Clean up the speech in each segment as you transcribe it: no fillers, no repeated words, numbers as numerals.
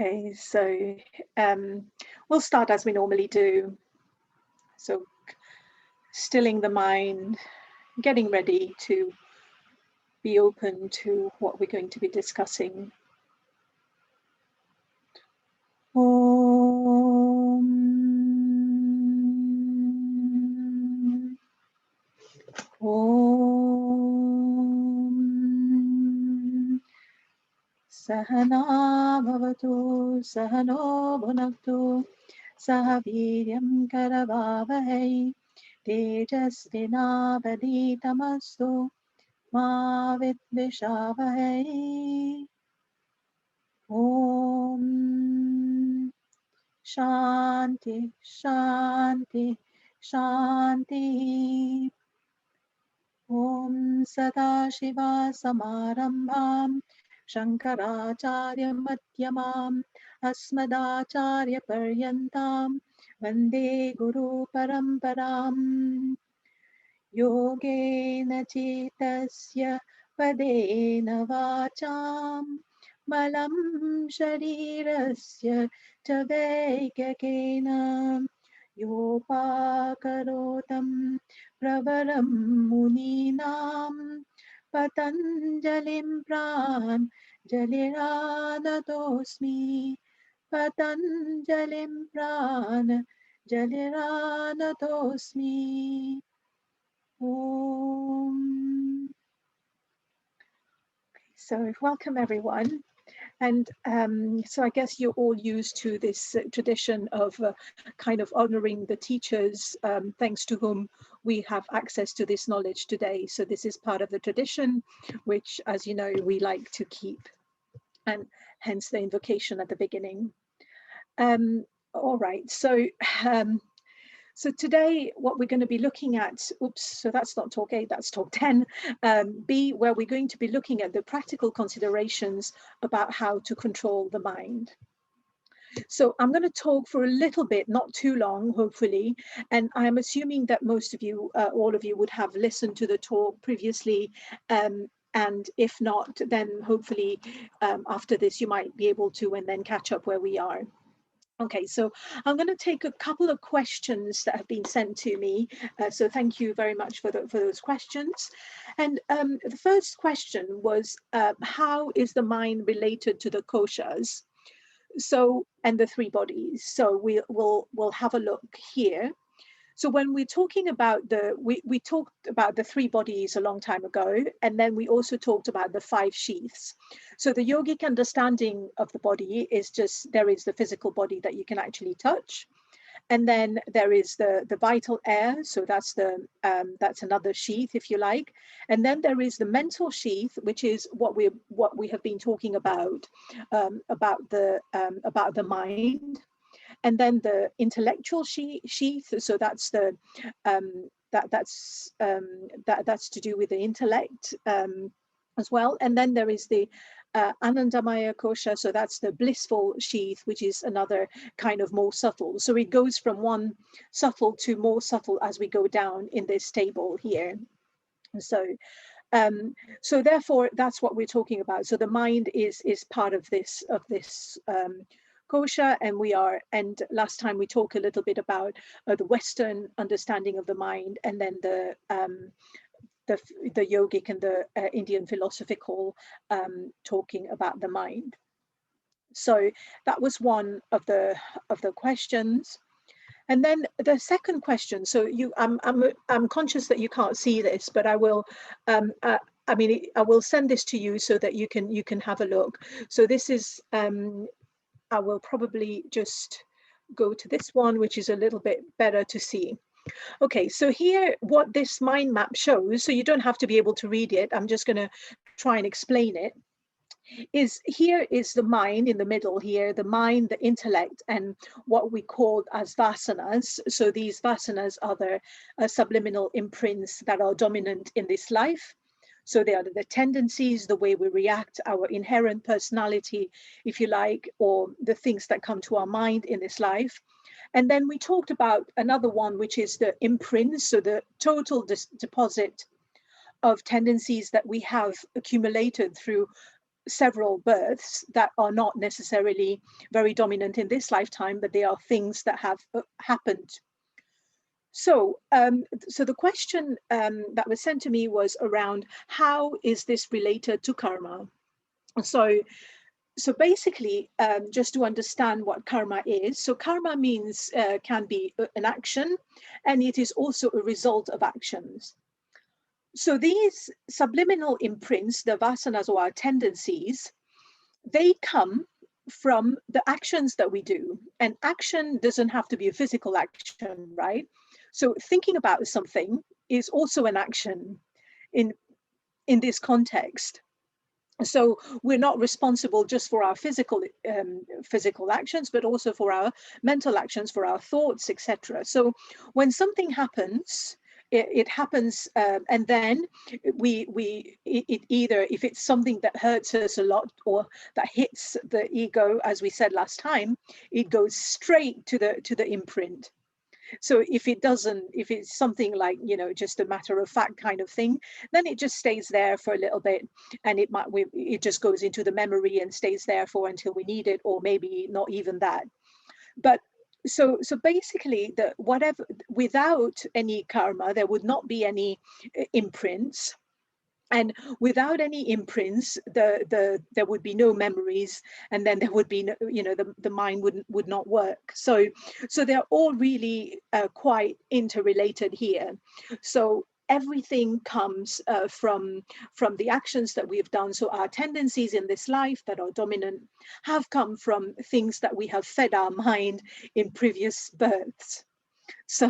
Okay, so we'll start as we normally do. So stilling the mind, getting ready to be open to what we're going to be discussing. Om. Om. Sahana bhavatu sahano bhunaktu saha viryam karavavahai tejasvinavaditamastu ma vidvishavahai. Om Shanti Shanti Shanti. Om Sadashiva Samarambham Shankaracharya Madhyamam Asmadacharya Paryantam Vande Guru Paramparam. Yogena Chetasya Padena Vacham Malam Sharirasya Chavekakena Yopakarotam Pravaram Muninam Patanjalim Pran Jaliranatosmi Patanjalim Pran Jaliranatosmi. Om. So welcome everyone. And so I guess you're all used to this tradition of kind of honoring the teachers, thanks to whom we have access to this knowledge today. So this is part of the tradition, which, as you know, we like to keep, and hence the invocation at the beginning. All right, so today, what we're going to be looking at, so that's not talk 8, that's talk 10, B, where we're going to be looking at the practical considerations about how to control the mind. So I'm going to talk for a little bit, not too long, hopefully, and I'm assuming that most of you, all of you would have listened to the talk previously, and if not, then hopefully after this you might be able to and then catch up where we are. Okay, so I'm going to take a couple of questions that have been sent to me. So thank you very much for those questions. And the first question was, how is the mind related to the koshas? So, and the three bodies. So we'll have a look here. So when we're talking about we talked about the three bodies a long time ago, and then we also talked about the 5 sheaths. So the yogic understanding of the body is just, there is the physical body that you can actually touch. And then there is the vital air. So that's that's another sheath, if you like. And then there is the mental sheath, which is what we have been talking about the mind. And then the intellectual sheath, so that's the that's to do with the intellect as well. And then there is the Anandamaya kosha, so that's the blissful sheath, which is another kind of more subtle. So it goes from one subtle to more subtle as we go down in this table here. So so therefore that's what we're talking about. So the mind is part of this kosha, and last time we talked a little bit about the Western understanding of the mind, and then the yogic and the Indian philosophical talking about the mind. So that was one of the questions. And then the second question, so I'm conscious that you can't see this, but I will I mean, I will send this to you so that you can have a look. So this is I will probably just go to this one, which is a little bit better to see. Okay, so here what this mind map shows, so you don't have to be able to read it, I'm just going to try and explain it, is here is the mind in the middle here, the mind, the intellect, and what we call as vasanas. So these vasanas are the subliminal imprints that are dominant in this life. So they are the tendencies, the way we react, our inherent personality, if you like, or the things that come to our mind in this life. And then we talked about another one, which is the imprints, so the total deposit of tendencies that we have accumulated through several births that are not necessarily very dominant in this lifetime, but they are things that have happened. So, so the question that was sent to me was around how is this related to karma? So basically, just to understand what karma is. So karma means can be an action, and it is also a result of actions. So these subliminal imprints, the vasanas or our tendencies, they come from the actions that we do. And action doesn't have to be a physical action, right? So thinking about something is also an action in this context. So we're not responsible just for our physical actions, but also for our mental actions, for our thoughts, etc. So when something happens, it happens, and then it either, if it's something that hurts us a lot or that hits the ego, as we said last time, it goes straight to the imprint. So if it's something like, you know, just a matter of fact kind of thing, then it just stays there for a little bit, and it just goes into the memory and stays there for until we need it, or maybe not even that. But so basically, whatever, without any karma, there would not be any imprints. And without any imprints, there would be no memories, and then there would be no, you know, the mind would not work. So they're all really quite interrelated here. So everything comes from the actions that we've done. So our tendencies in this life that are dominant have come from things that we have fed our mind in previous births. So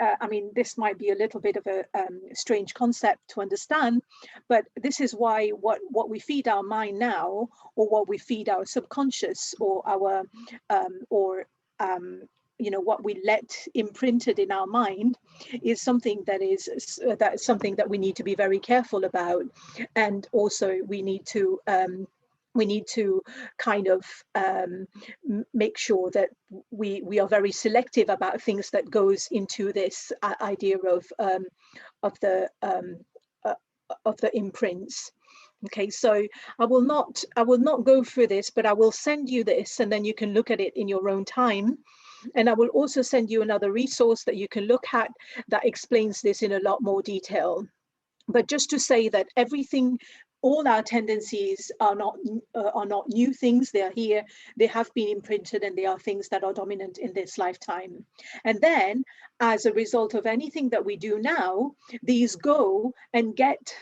I mean, this might be a little bit of a strange concept to understand, but this is why what we feed our mind now, or what we feed our subconscious, or our you know, what we let imprinted in our mind, is something that's something that we need to be very careful about. And also we need to kind of make sure that we are very selective about things that goes into this idea of the imprints. Okay, so I will not go through this, but I will send you this, and then you can look at it in your own time. And I will also send you another resource that you can look at that explains this in a lot more detail. But just to say that everything, all our tendencies are not new things. They are here, they have been imprinted, and they are things that are dominant in this lifetime. And then, as a result of anything that we do now, these go and get,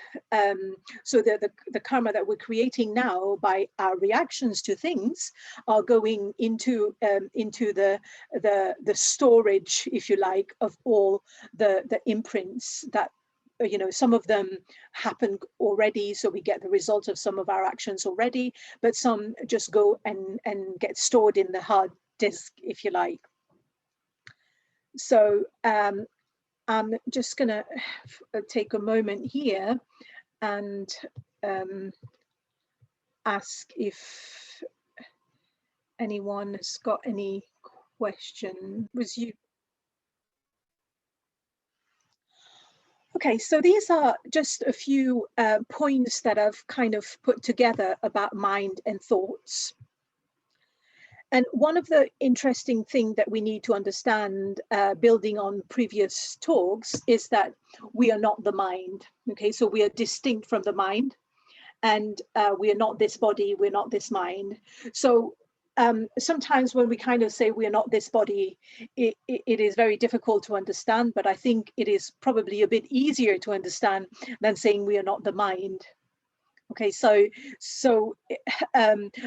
so the karma that we're creating now by our reactions to things are going into the storage, if you like, of all the imprints that, you know, some of them happen already, so we get the result of some of our actions already, but some just go and get stored in the hard disk, if you like. So I'm just gonna take a moment here and ask if anyone has got any question. Was you? Okay, so these are just a few points that I've kind of put together about mind and thoughts. And one of the interesting things that we need to understand, building on previous talks, is that we are not the mind. Okay, so we are distinct from the mind, and we are not this body, we're not this mind. So sometimes when we kind of say we are not this body, it is very difficult to understand, but I think it is probably a bit easier to understand than saying we are not the mind. Okay, so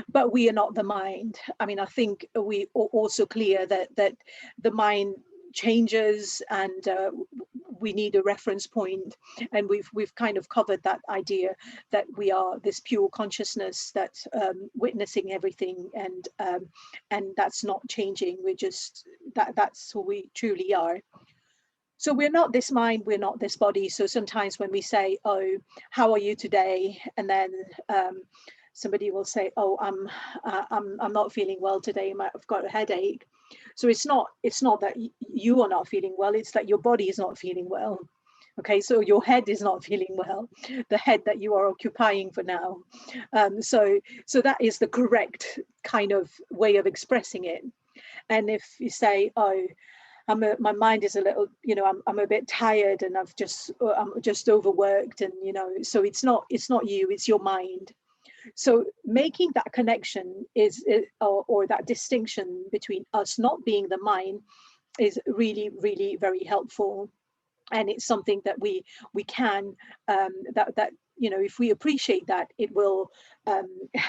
but we are not the mind. I mean, I think we are also clear that the mind changes, and we need a reference point, and we've kind of covered that idea that we are this pure consciousness that's witnessing everything, and that's not changing. We're just that's who we truly are. So we're not this mind, we're not this body. So sometimes when we say, oh, how are you today? And then somebody will say, oh, I'm not feeling well today, I've got a headache. So it's not that you are not feeling well, it's that your body is not feeling well. Okay, so your head is not feeling well, the head that you are occupying for now. So that is the correct kind of way of expressing it. And if you say, oh, my mind is a little, I'm a bit tired, and I'm just overworked, and so it's not you, it's your mind. So making that connection or that distinction between us not being the mind is really, really very helpful. And it's something that we can that if we appreciate that, it will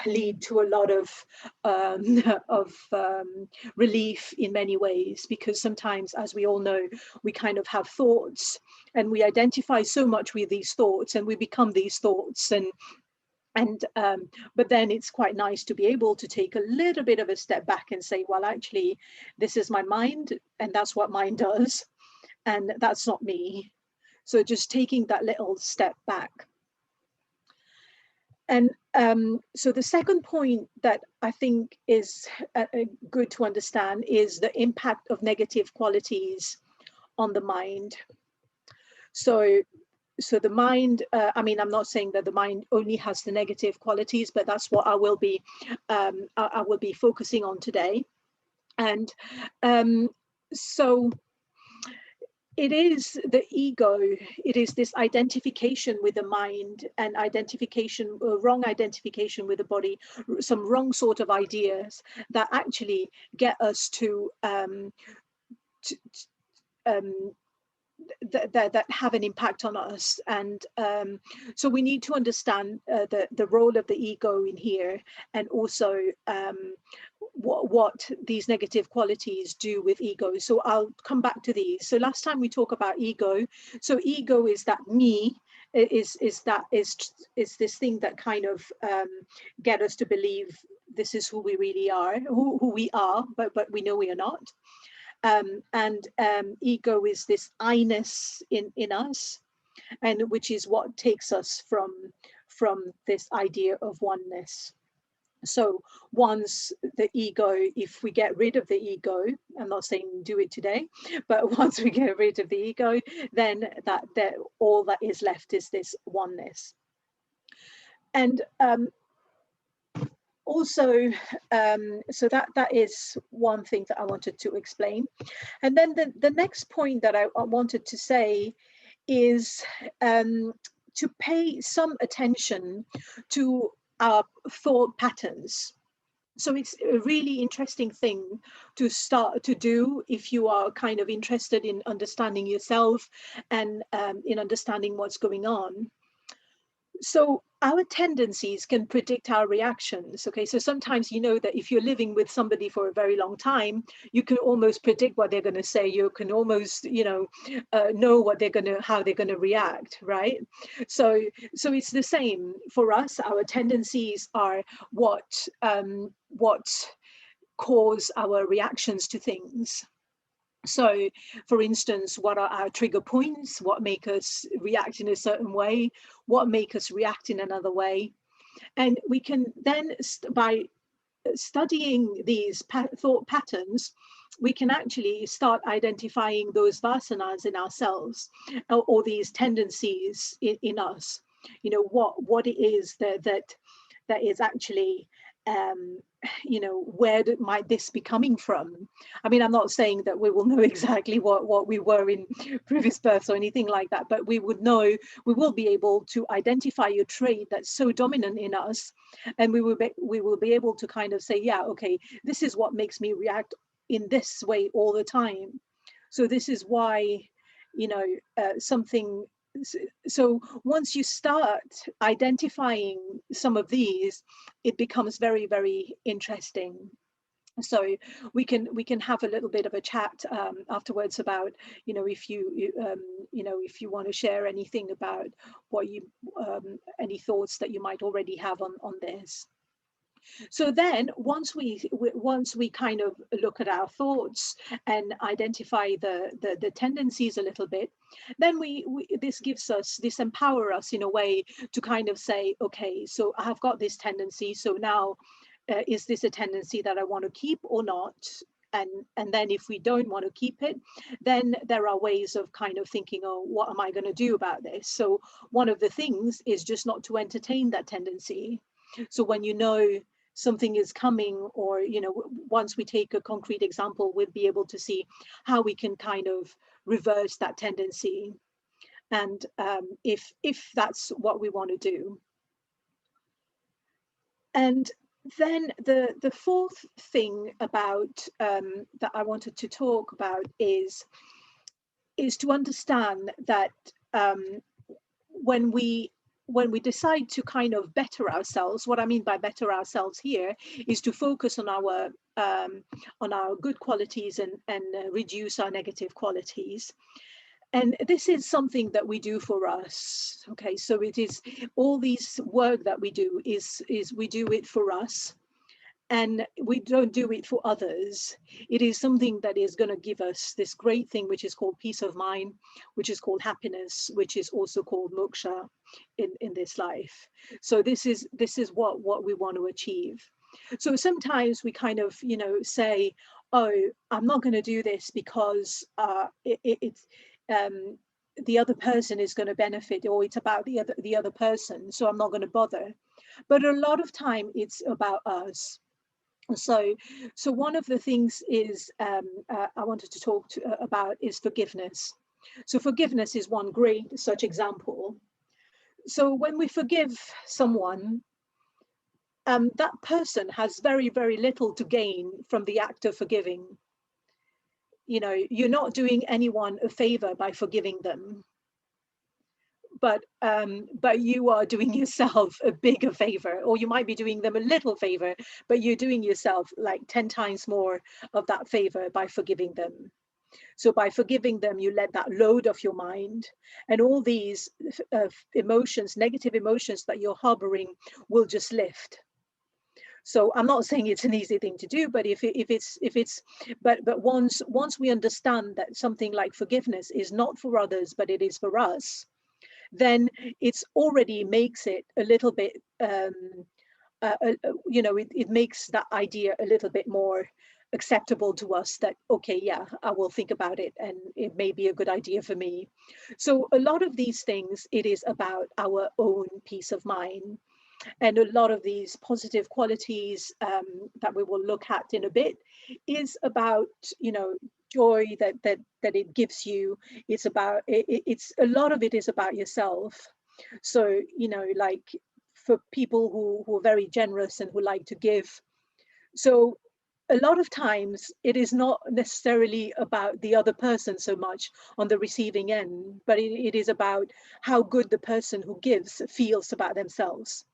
lead to a lot of um, of relief in many ways, because sometimes, as we all know, we kind of have thoughts and we identify so much with these thoughts and we become these thoughts, and but then it's quite nice to be able to take a little bit of a step back and say, well, actually, this is my mind and that's what mind does, and that's not me. So just taking that little step back. And so the second point that I think is good to understand is the impact of negative qualities on the mind. So the mind, I mean, I'm not saying that the mind only has the negative qualities, but that's what I will be focusing on today. And so it is the ego, it is this identification with the mind and wrong identification with the body, some wrong sort of ideas that actually get us to that have an impact on us. And so we need to understand the role of the ego in here, and also what these negative qualities do with ego. So I'll come back to these. So last time we talked about ego. So ego is that me, is this thing that kind of get us to believe this is who we really are, who we are, but we know we are not. And ego is this I-ness in us, and which is what takes us from this idea of oneness. So once the ego, if we get rid of the ego, I'm not saying do it today, but once we get rid of the ego, then that all that is left is this oneness. And also, so that is one thing that I wanted to explain. And then the next point that I wanted to say is to pay some attention to our thought patterns. So it's a really interesting thing to start to do if you are kind of interested in understanding yourself and in understanding what's going on. So our tendencies can predict our reactions. Okay, so sometimes you know that if you're living with somebody for a very long time, you can almost predict what they're going to say. You can almost, know what how they're going to react, right? So it's the same for us. Our tendencies are what cause our reactions to things. So, for instance, what are our trigger points? What make us react in a certain way? What make us react in another way? And we can then, by studying these thought patterns, we can actually start identifying those vasanas in ourselves, or these tendencies in us. What it is that is actually where might this be coming from? I mean, I'm not saying that we will know exactly what we were in previous births or anything like that, but we will be able to identify a trait that's so dominant in us, and we will be able to kind of say, yeah, okay, this is what makes me react in this way all the time. So this is why, something. So once you start identifying some of these, it becomes very, very interesting. So we can have a little bit of a chat afterwards about, if if you want to share anything about what you any thoughts that you might already have on this. So then once we kind of look at our thoughts and identify the tendencies a little bit, then this empower us in a way to kind of say, okay, so I have got this tendency, so now is this a tendency that I want to keep or not? and then if we don't want to keep it, then there are ways of kind of thinking, oh, what am I going to do about this? So one of the things is just not to entertain that tendency. So when you know something is coming, or once we take a concrete example, we'll be able to see how we can kind of reverse that tendency, and if that's what we want to do. And then the fourth thing about that I wanted to talk about is to understand that when we decide to kind of better ourselves, what I mean by better ourselves here is to focus on our good qualities and reduce our negative qualities. And this is something that we do for us. Okay, so it is all these work that we do is we do it for us, and we don't do it for others. It is something that is going to give us this great thing, which is called peace of mind, which is called happiness, which is also called moksha in this life. So this is what we want to achieve. So sometimes we kind of say, oh, I'm not going to do this because it's the other person is going to benefit, or it's about the other person, so I'm not going to bother. But a lot of time it's about us. So one of the things is I wanted to talk about is forgiveness. So forgiveness is one great such example. So when we forgive someone, that person has very, very little to gain from the act of forgiving. You're not doing anyone a favor by forgiving them, but you are doing yourself a bigger favor, or you might be doing them a little favor, but you're doing yourself like 10 times more of that favor by forgiving them. So by forgiving them, you let that load off your mind, and all these emotions, negative emotions that you're harboring, will just lift. So I'm not saying it's an easy thing to do, but but once we understand that something like forgiveness is not for others, but it is for us, then it's already makes it a little bit, it makes that idea a little bit more acceptable to us, that, okay, yeah, I will think about it and it may be a good idea for me. So a lot of these things, it is about our own peace of mind. And a lot of these positive qualities that we will look at in a bit is about, joy that it gives you. It's about it's a lot of it is about yourself. So like for people who are very generous and who like to give, so a lot of times it is not necessarily about the other person so much on the receiving end, but it is about how good the person who gives feels about themselves.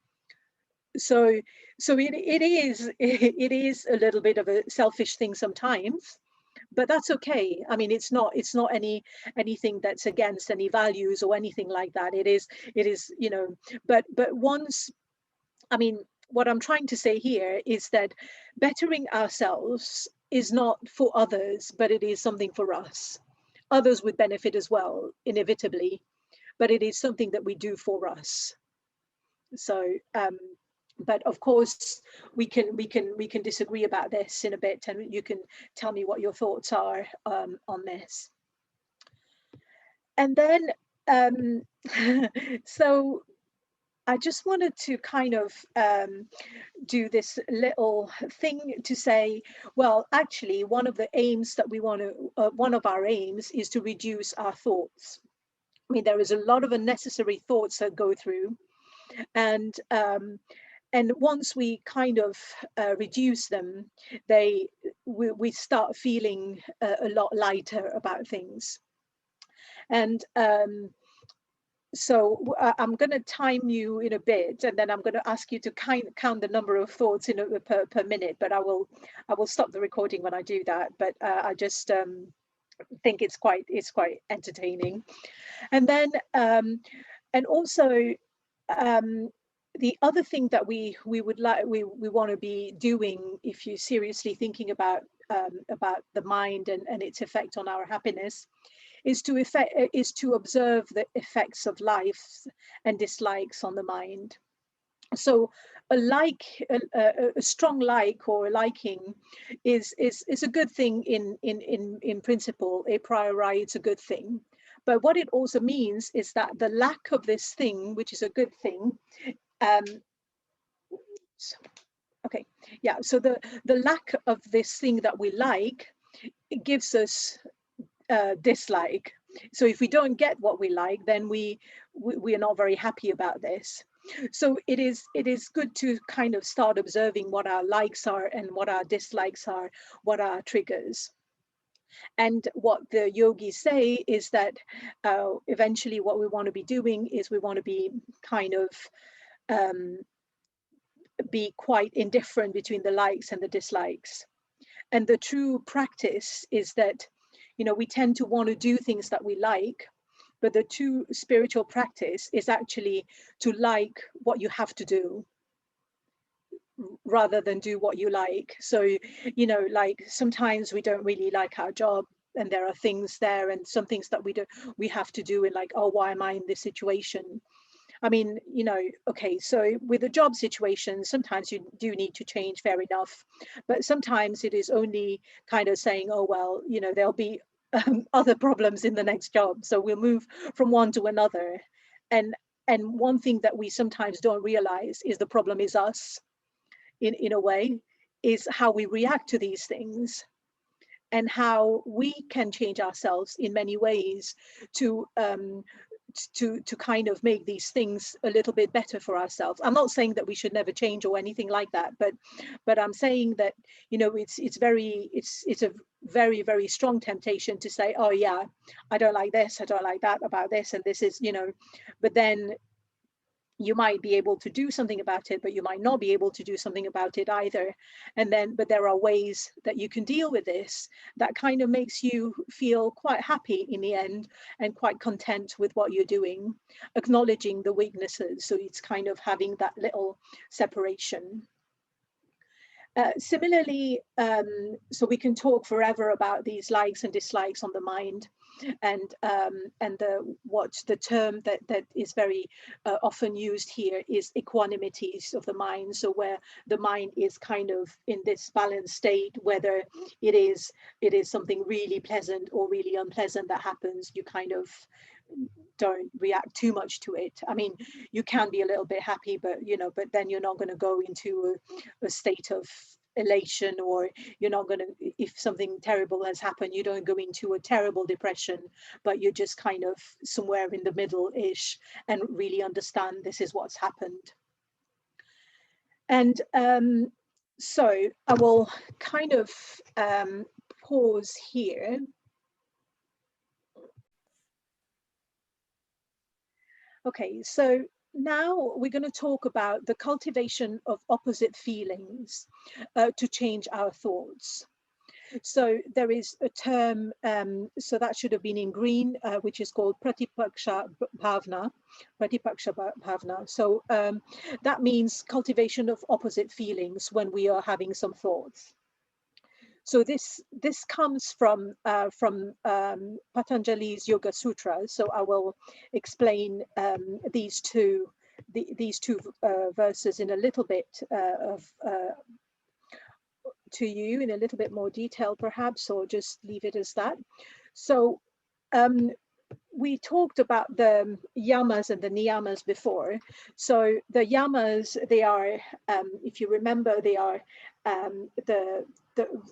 So it is a little bit of a selfish thing sometimes, but that's okay. I mean, it's not anything that's against any values or anything like that. It is but once, I mean, what I'm trying to say here is that bettering ourselves is not for others, but it is something for us. Others would benefit as well, inevitably, but it is something that we do for us. So but of course we can disagree about this in a bit, and you can tell me what your thoughts are on this. And then so I just wanted to kind of do this little thing to say, well, actually, one of the aims that we want to, one of our aims is to reduce our thoughts. I mean, there is a lot of unnecessary thoughts that go through, and once we kind of reduce them, we start feeling a lot lighter about things. And so I'm going to time you in a bit, and then I'm going to ask you to count the number of thoughts per minute. But I will stop the recording when I do that. But I just think it's quite entertaining. And then and also the other thing that we want to be doing, if you're seriously thinking about the mind and its effect on our happiness, is to observe the effects of likes and dislikes on the mind. So a like, a strong like or liking is a good thing in principle. A priori, it's a good thing. But what it also means is that the lack of this thing, which is a good thing, um, okay, yeah. So the lack of this thing that we like, it gives us dislike. So if we don't get what we like, then we are not very happy about this. So it is good to kind of start observing what our likes are and what our dislikes are, what are our triggers. And what the yogis say is that eventually what we want to be doing is we want to be kind of um, be quite indifferent between the likes and the dislikes. And the true practice is that, you know, we tend to want to do things that we like, but the true spiritual practice is actually to like what you have to do rather than do what you like. So, you know, like sometimes we don't really like our job, and there are things there and some things that we have to do, and like, oh, why am I in this situation? I mean, you know, okay, so with a job situation, sometimes you do need to change, fair enough. But sometimes it is only kind of saying, oh, well, you know, there'll be other problems in the next job. So we'll move from one to another. And one thing that we sometimes don't realize is the problem is us in a way, is how we react to these things and how we can change ourselves in many ways to to kind of make these things a little bit better for ourselves. I'm not saying that we should never change or anything like that, but I'm saying that, you know, it's a very, very strong temptation to say, oh yeah, I don't like this, I don't like that about this, and this is, you know, but then you might be able to do something about it, but you might not be able to do something about it either. And then, but there are ways that you can deal with this that kind of makes you feel quite happy in the end and quite content with what you're doing, acknowledging the weaknesses. So it's kind of having that little separation. Similarly, so we can talk forever about these likes and dislikes on the mind, and the what the term that is very often used here is equanimities of the mind. So where the mind is kind of in this balanced state, whether it is something really pleasant or really unpleasant that happens, you kind of don't react too much to it. I mean, you can be a little bit happy, but you know, but then you're not going to go into a state of elation, or you're not going to, if something terrible has happened, you don't go into a terrible depression, but you're just kind of somewhere in the middle-ish and really understand this is what's happened. And so I will kind of pause here. Okay, so now we're going to talk about the cultivation of opposite feelings to change our thoughts. So there is a term, so that should have been in green, which is called Pratipaksha Bhavna. Pratipaksha Bhavna. So that means cultivation of opposite feelings when we are having some thoughts. So this comes from Patanjali's Yoga Sutra. So I will explain these two verses in a little bit to you in a little bit more detail, perhaps, or just leave it as that. So we talked about the yamas and the niyamas before. So the yamas, they are, if you remember, they are the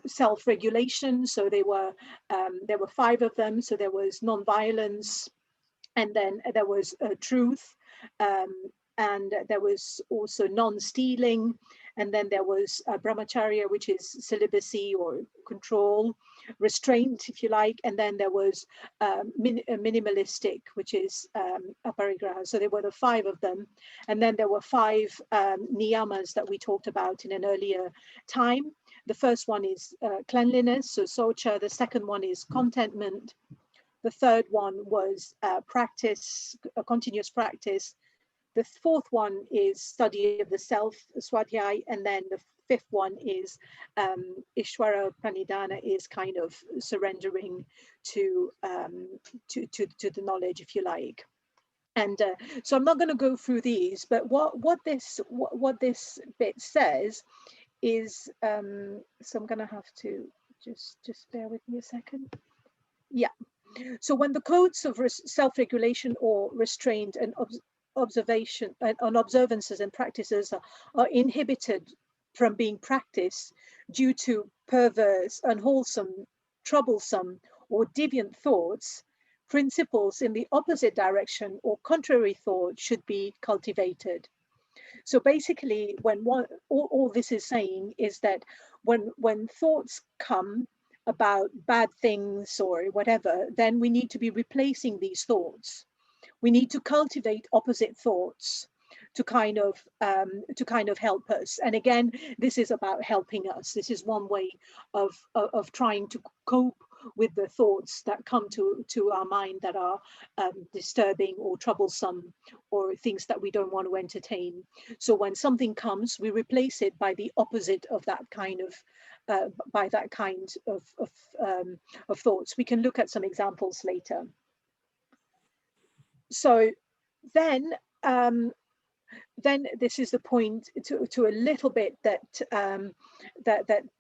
self-regulation. So there were 5 of them. So there was non-violence, and then there was truth, um, and there was also non-stealing, and then there was brahmacharya, which is celibacy or control, restraint, if you like, and then there was minimalistic, which is aparigraha. So there were the 5 of them, and then there were 5 niyamas that we talked about in an earlier time. The first one is cleanliness, so socha. The second one is contentment. The third one was practice, a continuous practice. The fourth one is study of the self, swadhyay, and then the fifth one is Ishvara Pranidhana, is kind of surrendering to the knowledge, if you like. And so I'm not going to go through these, but what this bit says is, so I'm going to have to just bear with me a second. Yeah. So when the codes of self-regulation or restraint and observation and observances and practices are inhibited from being practiced due to perverse, unwholesome, troublesome, or deviant thoughts, principles in the opposite direction or contrary thought should be cultivated. So basically, when all this is saying is that when thoughts come about bad things or whatever, then we need to be replacing these thoughts. We need to cultivate opposite thoughts to kind of help us. And again, this is about helping us. This is one way of trying to cope with the thoughts that come to our mind that are disturbing or troublesome, or things that we don't want to entertain. So when something comes, we replace it by the opposite of that kind of of thoughts. We can look at some examples later. So then this is the point to a little bit that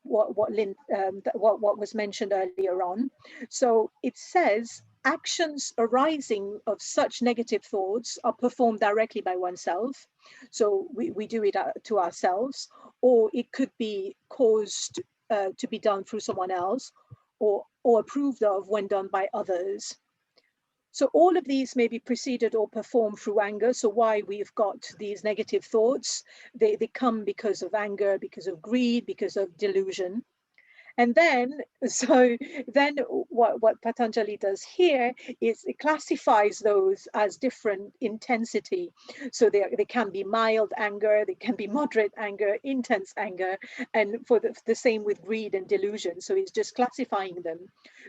what was mentioned earlier on. So it says actions arising of such negative thoughts are performed directly by oneself. So we do it to ourselves, or it could be caused to be done through someone else, or approved of when done by others. So all of these may be preceded or performed through anger. So why we've got these negative thoughts, they come because of anger, because of greed, because of delusion. And then, what Patanjali does here is it classifies those as different intensity. So they can be mild anger, they can be moderate anger, intense anger, and for the same with greed and delusion. So he's just classifying them.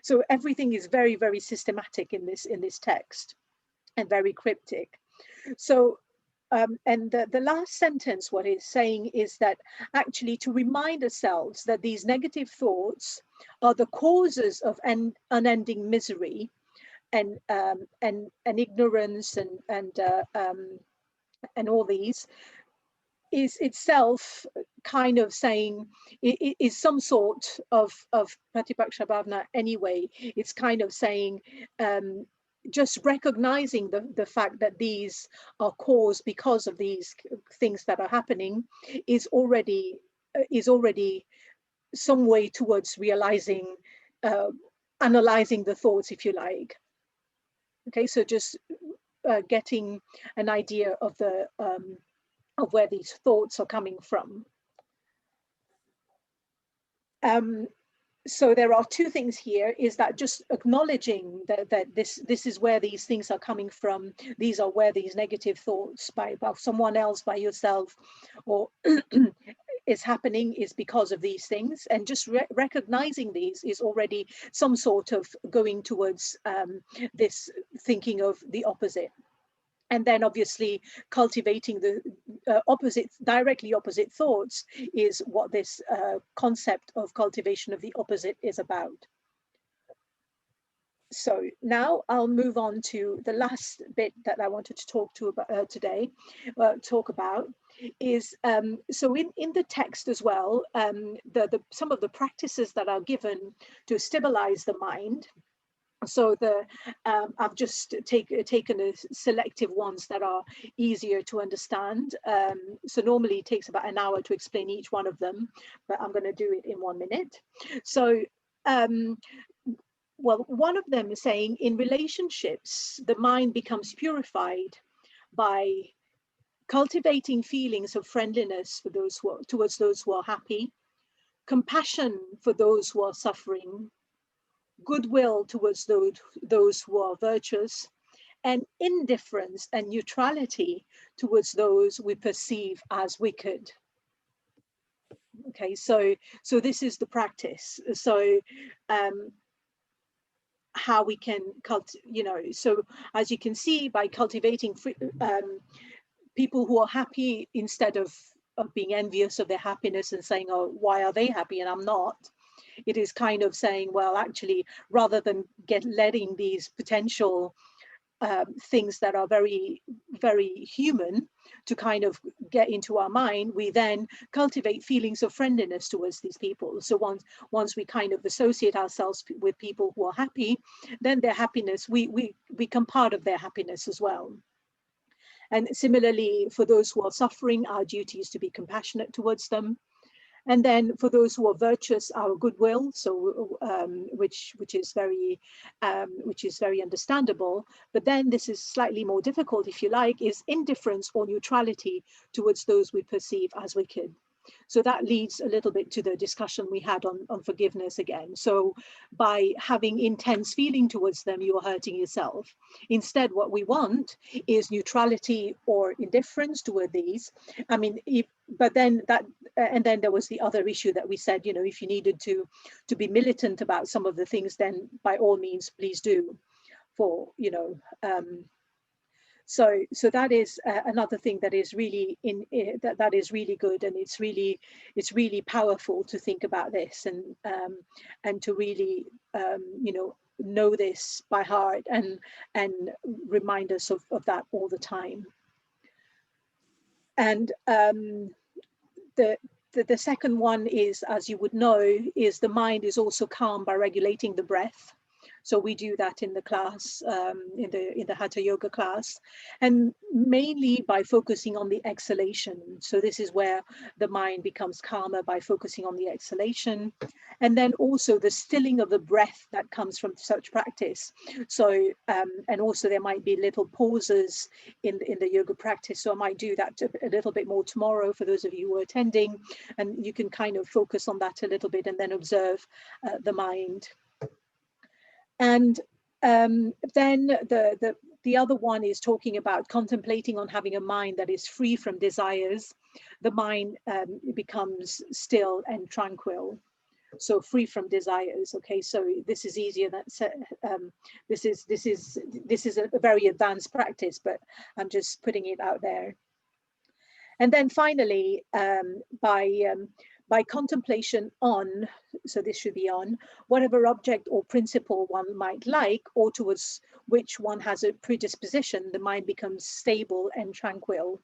So everything is very, very systematic in this text, and very cryptic. So and the last sentence, what it's saying is that actually to remind ourselves that these negative thoughts are the causes of unending misery and ignorance and all these, is itself kind of saying it is some sort of Pratipaksha Bhavana anyway. It's kind of saying just recognizing the fact that these are caused because of these things that are happening is already some way towards realizing, analyzing the thoughts, if you like. Okay, so just getting an idea of the of where these thoughts are coming from. So there are two things here, is that just acknowledging that this is where these things are coming from. These are where these negative thoughts by someone else, by yourself, or is happening, is because of these things. And just recognizing these is already some sort of going towards this thinking of the opposite. And then obviously cultivating the directly opposite thoughts is what this concept of cultivation of the opposite is about. So now I'll move on to the last bit that I wanted to talk about is, so in the text as well, some of the practices that are given to stabilize the mind. So I've just taken the selective ones that are easier to understand. So normally it takes about an hour to explain each one of them, but I'm going to do it in 1 minute. So, well, one of them is saying in relationships, the mind becomes purified by cultivating feelings of friendliness for towards those who are happy, compassion for those who are suffering, goodwill towards those who are virtuous, and indifference and neutrality towards those we perceive as wicked. Okay, so this is the practice. So how we can so as you can see, by cultivating people who are happy, instead of being envious of their happiness and saying, oh, why are they happy and I'm not, it is kind of saying, well, actually, rather than letting these potential things that are very, very human to kind of get into our mind, we then cultivate feelings of friendliness towards these people. So once we kind of associate ourselves with people who are happy, then their happiness, we become part of their happiness as well. And similarly, for those who are suffering, our duty is to be compassionate towards them. And then for those who are virtuous, our goodwill, so which is very understandable. But then this is slightly more difficult, if you like, is indifference or neutrality towards those we perceive as wicked. So that leads a little bit to the discussion we had on forgiveness again. So by having intense feeling towards them, you are hurting yourself. Instead, what we want is neutrality or indifference toward these. I mean, but then that, and then there was the other issue that we said, you know, if you needed to be militant about some of the things, then by all means, please do. For, you know, so that is another thing that is really that is really good, and it's really powerful to think about this, and to really you know this by heart and remind us of that all the time. And the second one is, as you would know, is the mind is also calm by regulating the breath. So we do that in the class, in the Hatha Yoga class, and mainly by focusing on the exhalation. So this is where the mind becomes calmer, by focusing on the exhalation, and then also the stilling of the breath that comes from such practice. So and also there might be little pauses in the yoga practice. So I might do that a little bit more tomorrow for those of you who are attending, and you can kind of focus on that a little bit and then observe the mind. And then the other one is talking about contemplating on having a mind that is free from desires. The mind becomes still and tranquil. So free from desires. Okay, so this is easier. This is a very advanced practice, but I'm just putting it out there. And then finally, by contemplation on, so this should be on, whatever object or principle one might like, or towards which one has a predisposition, the mind becomes stable and tranquil.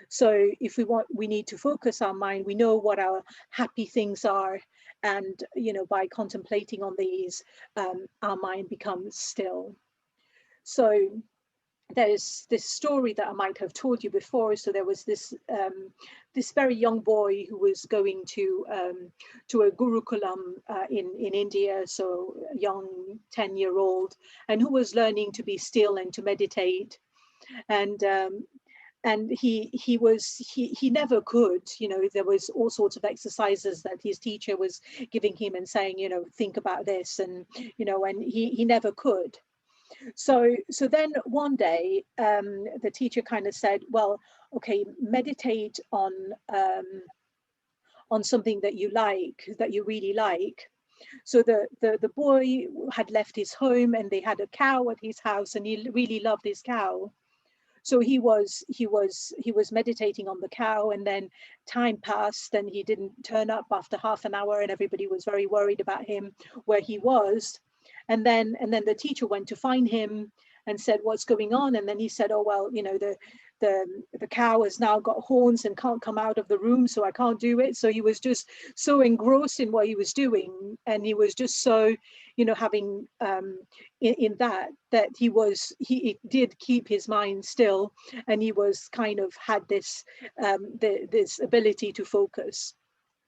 So if we need to focus our mind, we know what our happy things are, and you know, by contemplating on these, our mind becomes still. So there's this story that I might have told you before. So there was this very young boy who was going to a Gurukulam in India, so a young 10-year-old, and who was learning to be still and to meditate. And he never could, you know, there was all sorts of exercises that his teacher was giving him and saying, you know, think about this, and you know, and he never could. So then one day the teacher kind of said, well, okay, meditate on something that you like, that you really like. So the boy had left his home, and they had a cow at his house, and he really loved his cow. So he was meditating on the cow, and then time passed and he didn't turn up after half an hour, and everybody was very worried about him, where he was. And then the teacher went to find him and said, what's going on? And then he said, oh, well, you know, the cow has now got horns and can't come out of the room, so I can't do it. So he was just so engrossed in what he was doing, and he was just so, you know, having in that he did keep his mind still, and he was kind of had this this ability to focus.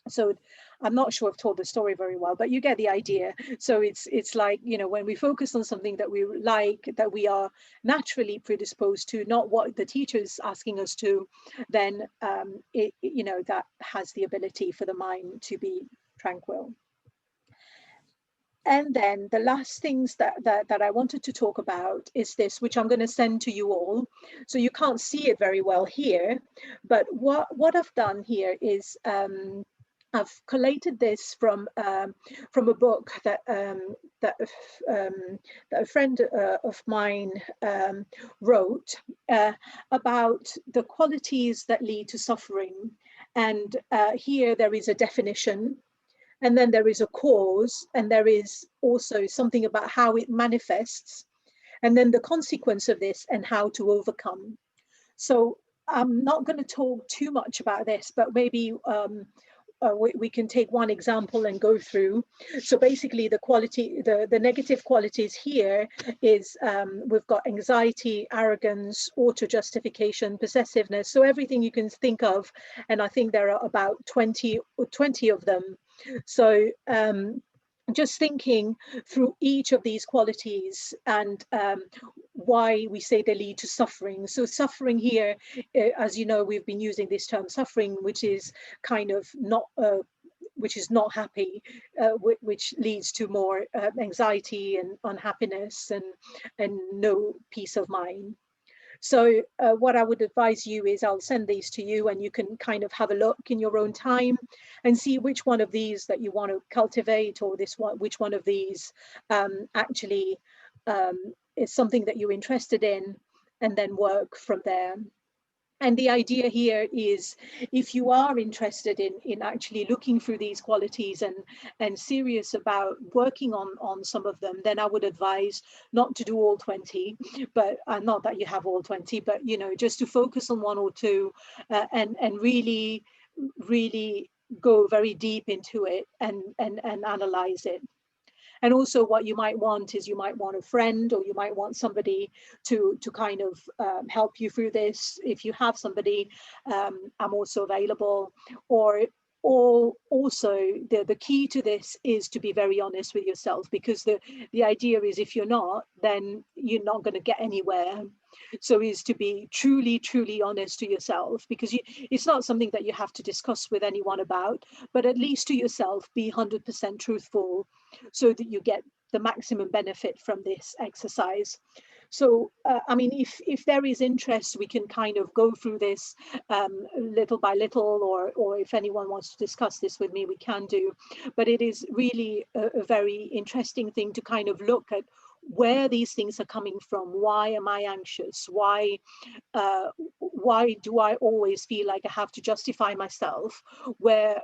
So I'm not sure I've told the story very well, but you get the idea. So it's like, you know, when we focus on something that we like, that we are naturally predisposed to, not what the teacher is asking us to, then you know, that has the ability for the mind to be tranquil. And then the last things that I wanted to talk about is this, which I'm going to send to you all. So you can't see it very well here, but what I've done here is I've collated this from a book that a friend of mine wrote about the qualities that lead to suffering. And here there is a definition, and then there is a cause, and there is also something about how it manifests. and then the consequence of this and how to overcome. So I'm not going to talk too much about this, but maybe we can take one example and go through. So basically the negative qualities here is we've got anxiety, arrogance, auto-justification, possessiveness. So everything you can think of, and I think there are about 20 of them. So just thinking through each of these qualities and why we say they lead to suffering. So suffering here, as you know, we've been using this term suffering, which is kind of not which is not happy, which leads to more anxiety and unhappiness and no peace of mind. So what I would advise you is I'll send these to you and you can kind of have a look in your own time and see which one of these that you want to cultivate, or which one of these actually is something that you're interested in, and then work from there. And the idea here is, if you are interested in actually looking through these qualities and serious about working on some of them, then I would advise not to do all 20, but not that you have all 20, but you know, just to focus on one or two and really go very deep into it and analyze it. And also what you might want is, you might want a friend, or you might want somebody to kind of help you through this. If you have somebody, I'm also available. Or also the key to this is to be very honest with yourself, because the idea is, if you're not, then you're not going to get anywhere. So is to be truly honest to yourself, because it's not something that you have to discuss with anyone about, but at least to yourself, be 100% truthful, so that you get the maximum benefit from this exercise. So, I mean, if there is interest, we can kind of go through this little by little, or if anyone wants to discuss this with me, we can do. But it is really a very interesting thing to kind of look at where these things are coming from. Why am I anxious? Why do I always feel like I have to justify myself? Where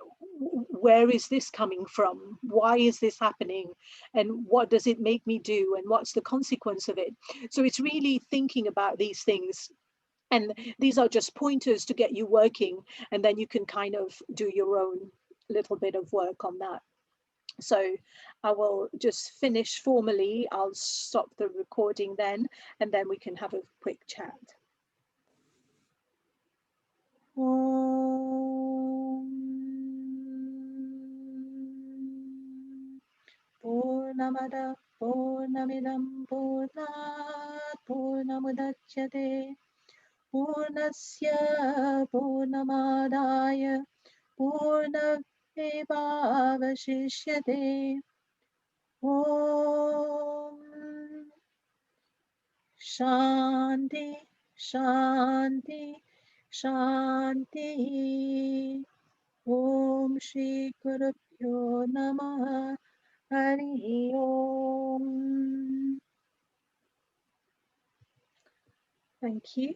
is this coming from? Why is this happening? And what does it make me do? And what's the consequence of it? So it's really thinking about these things. And these are just pointers to get you working, and then you can kind of do your own little bit of work on that. So I will just finish formally. I'll stop the recording then, and then we can have a quick chat. Purnamada Purnamidam Purnat Purnamudachyate Purnasya Purnamadaya Purnamevavashishyate. Om Shanti Shanti Shanti. Om Shri Gurubhyo Namaha. Hari Om. Thank you.